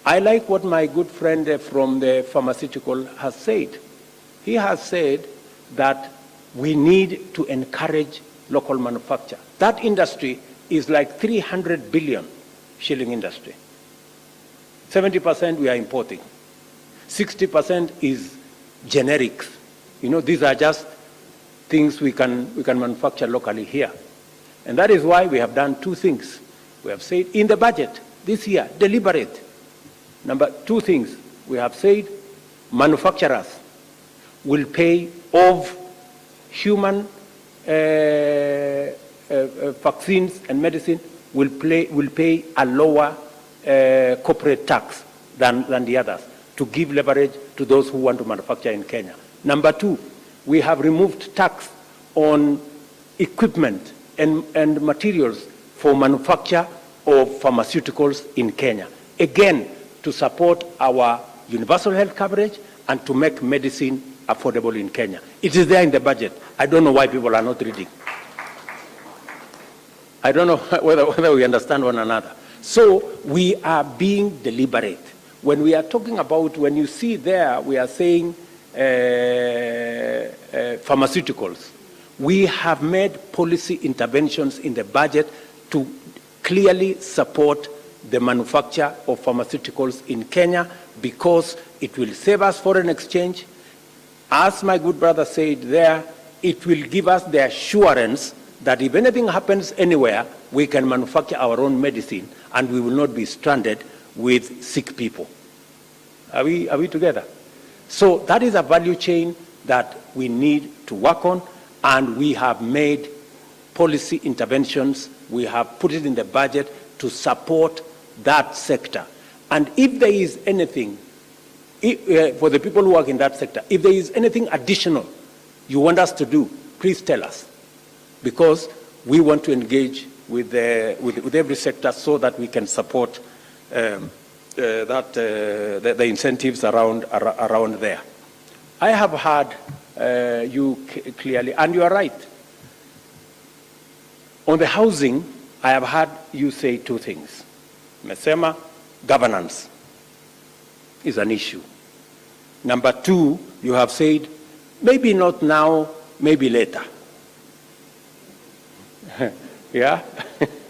I like what my good friend from the pharmaceutical has said. He has said that we need to encourage local manufacture. That industry is like 300 billion shilling industry. 70% we are importing. 60% is generics. You know, these are just things we can manufacture locally here. And that is why we have done two things. We have said in the budget this year, deliberate. Two things. We have said manufacturers will pay of human vaccines and medicine will pay a lower corporate tax than the others to give leverage to those who want to manufacture in Kenya. Number two, we have removed tax on equipment and materials for manufacture of pharmaceuticals in Kenya. Again, to support our universal health coverage and to make medicine affordable in Kenya. It is there in the budget. I don't know why people are not reading. I don't know whether we understand one another. So we are being deliberate. When we are talking about, when you see there, we are saying pharmaceuticals. We have made policy interventions in the budget to clearly support the manufacture of pharmaceuticals in Kenya because it will save us foreign exchange. As my good brother said there, it will give us the assurance that if anything happens anywhere, we can manufacture our own medicine and we will not be stranded with sick people. Are we together? So that is a value chain that we need to work on, and we have made policy interventions. We have put it in the budget to support that sector. And if there is anything, for the people who work in that sector, if there is anything additional you want us to do, please tell us. Because we want to engage with every sector so that we can support the incentives around there. I have heard you clearly, and you are right. On the housing, I have heard you say two things. Mesema, governance is an issue. Number two, you have said, maybe not now, maybe later. Yeah?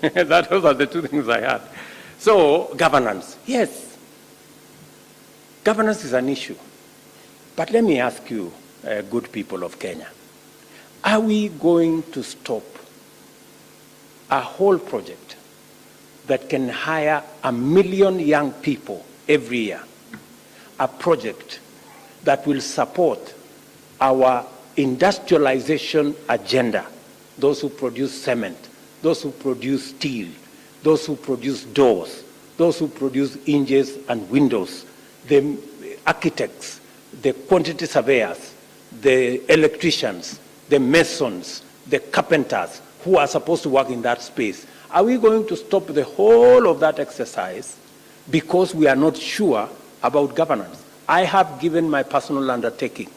Those are the two things I had. So, governance, yes. Governance is an issue. But let me ask you, good people of Kenya, are we going to stop a whole project that can hire 1 million young people every year, a project that will support our industrialization agenda, those who produce cement, those who produce steel, those who produce doors, those who produce hinges and windows, the architects, the quantity surveyors, the electricians, the masons, the carpenters who are supposed to work in that space? Are we going to stop the whole of that exercise because we are not sure about governance? I have given my personal undertaking.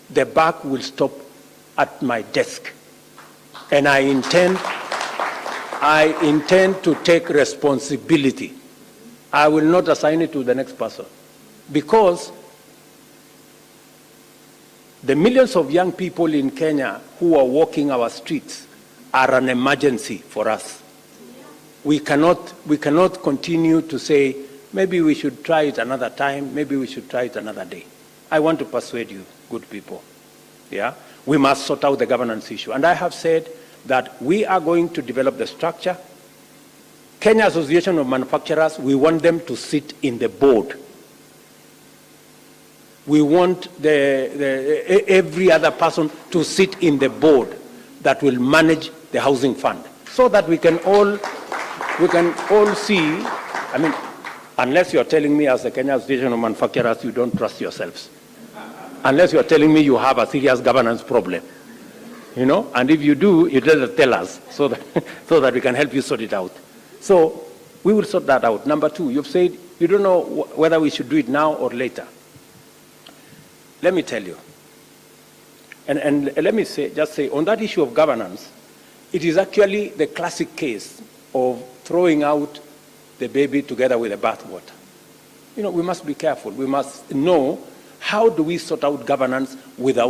The buck will stop at my desk. And I intend to take responsibility. I will not assign it to the next person. Because the millions of young people in Kenya who are walking our streets are an emergency for us. We cannot continue to say, maybe we should try it another time, maybe we should try it another day. I want to persuade you, good people. Yeah? We must sort out the governance issue. And I have said that we are going to develop the structure. Kenya Association of Manufacturers, we want them to sit in the board. We want every other person to sit in the board that will manage the housing fund, so that we can all see. I mean, unless you are telling me as the Kenya Association of Manufacturers you don't trust yourselves, unless you are telling me you have a serious governance problem, you know, and if you do, you better tell us so that we can help you sort it out. So we will sort that out. Number two, you've said you don't know whether we should do it now or later. Let me tell you, and let me just say, on that issue of governance, it is actually the classic case of throwing out the baby together with the bathwater. we must be careful. We must know how do we sort out governance without